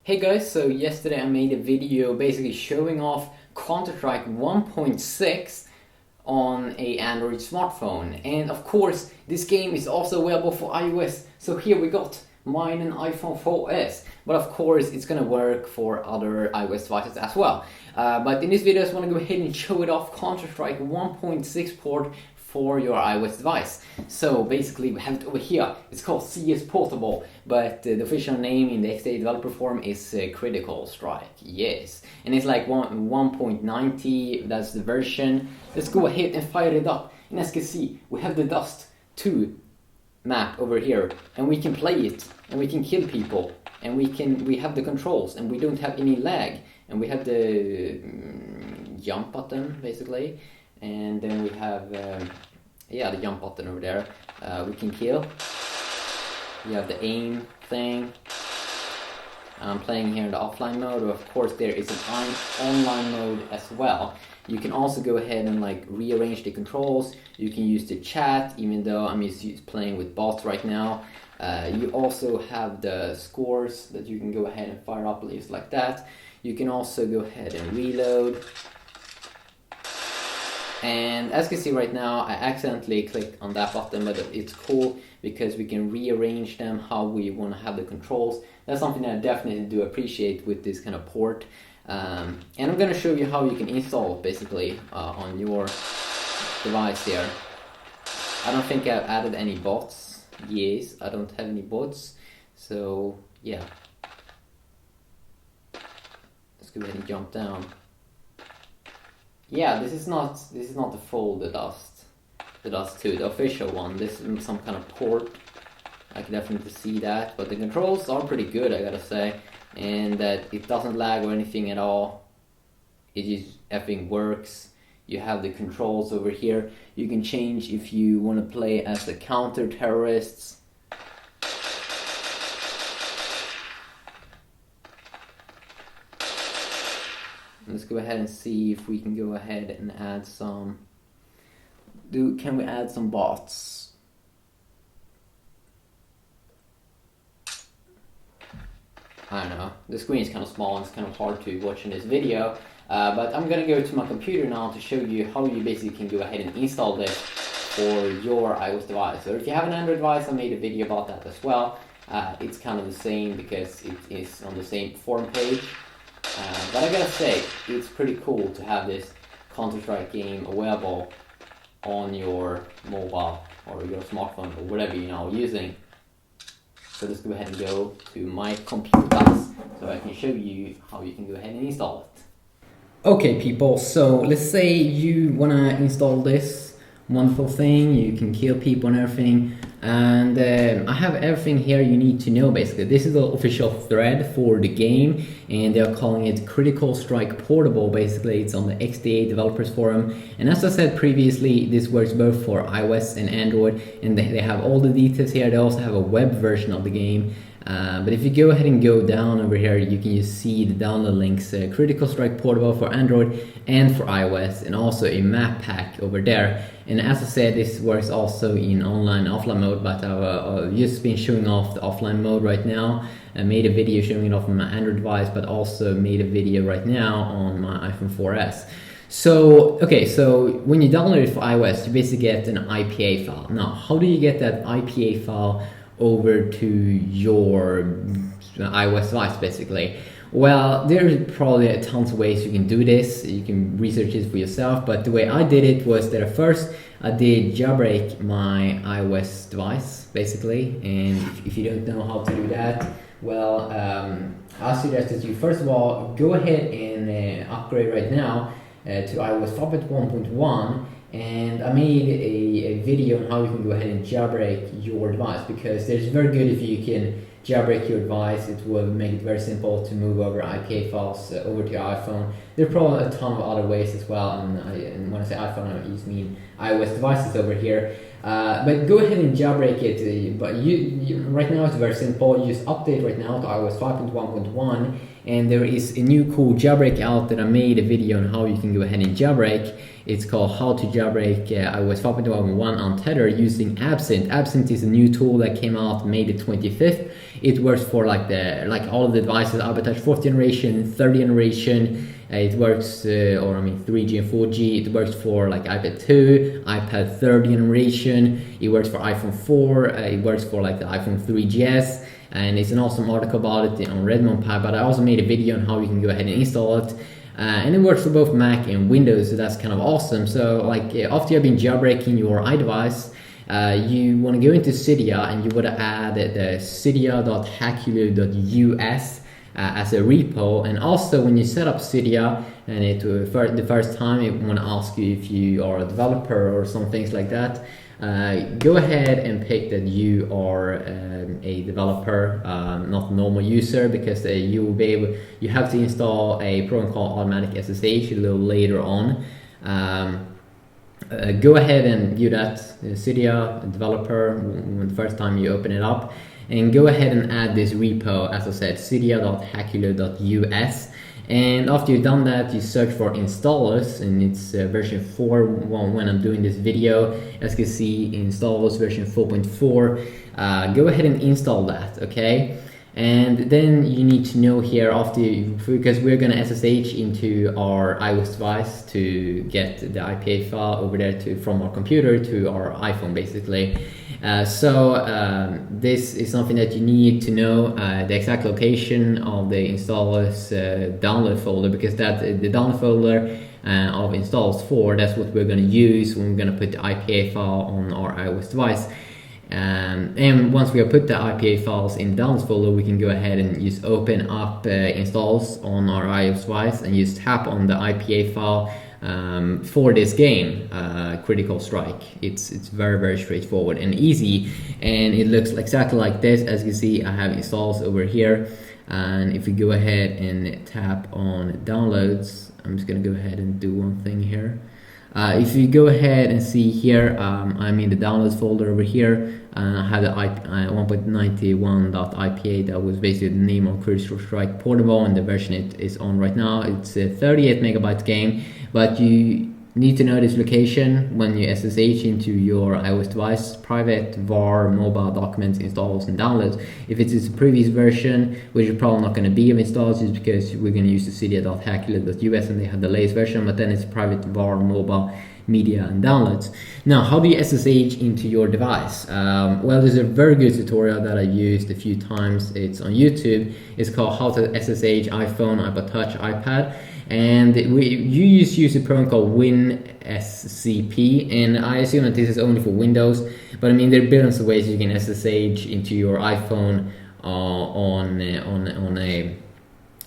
Hey guys, so yesterday I made a video basically showing off Counter-Strike 1.6 on a Android smartphone, and of course this game is also available for iOS. So here we got mine and iPhone 4S, but of course it's gonna work for other iOS devices as well. But in this video I just want to go ahead and show it off Counter-Strike 1.6 port for your iOS device. So basically we have it over here. It's called CS Portable, but the official name in the XDA developer forum is Critical Strike. Yes, and it's like 1.90. That's the version. Let's go ahead and fire it up. And as you can see, we have the Dust 2 map over here, and we can play it, and we can kill people, and we have the controls, and we don't have any lag, and we have the jump button basically. And then we have the jump button over there. We can kill. You have the aim thing. I'm playing here in the offline mode. Of course there is an online mode as well. You can also go ahead and like rearrange the controls. You can use the chat, even though I'm just playing with bots right now. You also have the scores that you can go ahead and fire up just like that. You can also go ahead and reload. And as you can see right now, I accidentally clicked on that button, but it's cool because we can rearrange them how we want to have the controls. That's something that I definitely do appreciate with this kind of port. And I'm going to show you how you can install it basically on your device here. I don't think I've added any bots. Yes, I don't have any bots. So yeah. Let's go ahead and jump down. Yeah, this is not the full the Dust 2, the official one. This is some kind of port. I can definitely see that, but the controls are pretty good, I gotta say, and that it doesn't lag or anything at all. It just effing works. You have the controls over here. You can change if you want to play as the counter-terrorists. Let's go ahead and see if we can go ahead and add some. Can we add some bots? I don't know. The screen is kind of small and it's kind of hard to watch in this video. But I'm gonna go to my computer now to show you how you basically can go ahead and install this for your iOS device. So if you have an Android device, I made a video about that as well. It's kind of the same because it is on the same forum page. But I gotta say, it's pretty cool to have this Counter-Strike game available on your mobile or your smartphone or whatever you're now using. So let's go ahead and go to my computer so I can show you how you can go ahead and install it. Okay people, so let's say you wanna install this wonderful thing. You can kill people and everything. And I have everything here you need to know basically. This is the official thread for the game, and they're calling it Critical Strike Portable. Basically it's on the XDA developers forum, and as I said previously, this works both for iOS and Android, and they have all the details here. They also have a web version of the game. But if you go ahead and go down over here, you can just see the download links. Critical Strike Portable for Android and for iOS, and also a map pack over there. And as I said, this works also in online and offline mode, but I've just been showing off the offline mode right now. I made a video showing it off on my Android device, but also made a video right now on my iPhone 4S. So, okay, so when you download it for iOS, you basically get an IPA file. Now, how do you get that IPA file over to your iOS device basically? Well, there's probably tons of ways you can do this. You can research it for yourself, but the way I did it was that at first I did jailbreak my iOS device basically, and if you don't know how to do that, well, I suggest that you first of all go ahead and upgrade right now to iOS 5.1.1. And I made a video on how you can go ahead and jailbreak your device, because it's very good if you can jailbreak your device. It will make it very simple to move over IPA files over to your iPhone. There are probably a ton of other ways as well, and when I say iPhone, I just mean iOS devices over here. But go ahead and jailbreak it. But you right now it's very simple. You just update right now to iOS 5.1.1, and there is a new cool jailbreak out that I made a video on how you can go ahead and jailbreak. It's called How to Jailbreak iOS 5.1.1 Untethered using Absinthe. Absinthe is a new tool that came out May the 25th. It works for like all of the devices, iPod Touch 4th generation, 3rd generation. It works, 3G and 4G. It works for like iPad 2, iPad 3rd generation. It works for iPhone 4. It works for like the iPhone 3GS. And it's an awesome article about it on Redmond Pie. But I also made a video on how you can go ahead and install it. And it works for both Mac and Windows, so that's kind of awesome. So like after you've been jailbreaking your iDevice, you want to go into Cydia and you want to add the cydia.hackuloo.us as a repo. And also when you set up Cydia, and the first time it want to ask you if you are a developer or some things like that, go ahead and pick that you are a developer, not a normal user, because you will be able. You have to install a program called Automatic SSH a little later on. Go ahead and do that. Cydia developer when the first time you open it up, and go ahead and add this repo, as I said, cydia.hackuloo.us. And after you've done that, you search for installers, and it's version 4 when I'm doing this video. As you can see, installers version 4.4. Go ahead and install that, okay? And then you need to know here because we're gonna SSH into our iOS device to get the IPA file over there from our computer to our iPhone, basically. This is something that you need to know, the exact location of the installer's download folder, because the download folder of installs 4, that's what we're going to use when we're going to put the IPA file on our iOS device. And once we have put the IPA files in the downloads folder, we can go ahead and just open up installs on our iOS device and just tap on the IPA file for this game, Critical Strike. It's very, very straightforward and easy, and it looks exactly like this. As you can see, I have installs over here, and if we go ahead and tap on downloads, I'm just gonna go ahead and do one thing here. If you go ahead and see here, I'm in the downloads folder over here. I have the 1.91.ipa. that was basically the name of Critical Strike Portable, and the version it is on right now. It's a 38 megabytes game, but you need to know this location when you SSH into your iOS device: private var mobile documents, installs, and downloads. If it's a previous version, which is probably not going to be of installs, just because we're going to use the cydia.hackuloo.us and they have the latest version, but then it's private var mobile media and downloads. Now, how do you SSH into your device? Well, there's a very good tutorial that I used a few times. It's on YouTube. It's called How to SSH iPhone, iPod Touch, iPad. And you just use a program called WinSCP, and I assume that this is only for Windows, but I mean there are billions of ways you can SSH into your iPhone on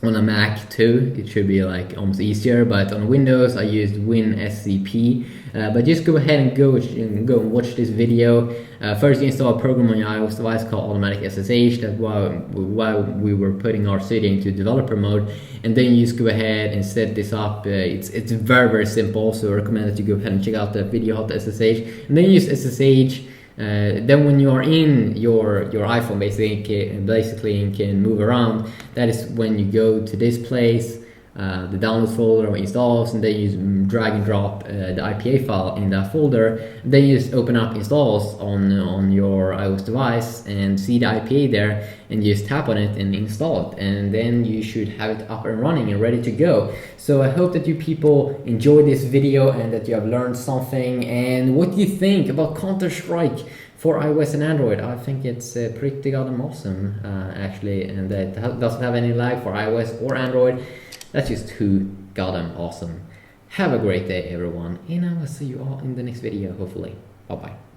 a Mac too. It should be like almost easier, but on Windows I used WinSCP. But just go ahead and go and watch this video. First, you install a program on your iOS device called Automatic SSH. That's while we were putting our Cydia into developer mode, and then you just go ahead and set this up. It's very, very simple, so I recommend that you go ahead and check out that video how to SSH, and then use SSH. Then when you are in your iPhone, basically and can move around, that is when you go to this place, the downloads folder or installs, and then you drag and drop the IPA file in that folder. Then you just open up installs on your iOS device and see the IPA there, and you just tap on it and install it, and then you should have it up and running and ready to go. So I hope that you people enjoyed this video and that you have learned something. And what do you think about Counter-Strike for iOS and Android? I think it's pretty goddamn awesome, actually, and that doesn't have any lag for iOS or Android. That's just too goddamn awesome. Have a great day, everyone, and I will see you all in the next video, hopefully. Bye-bye.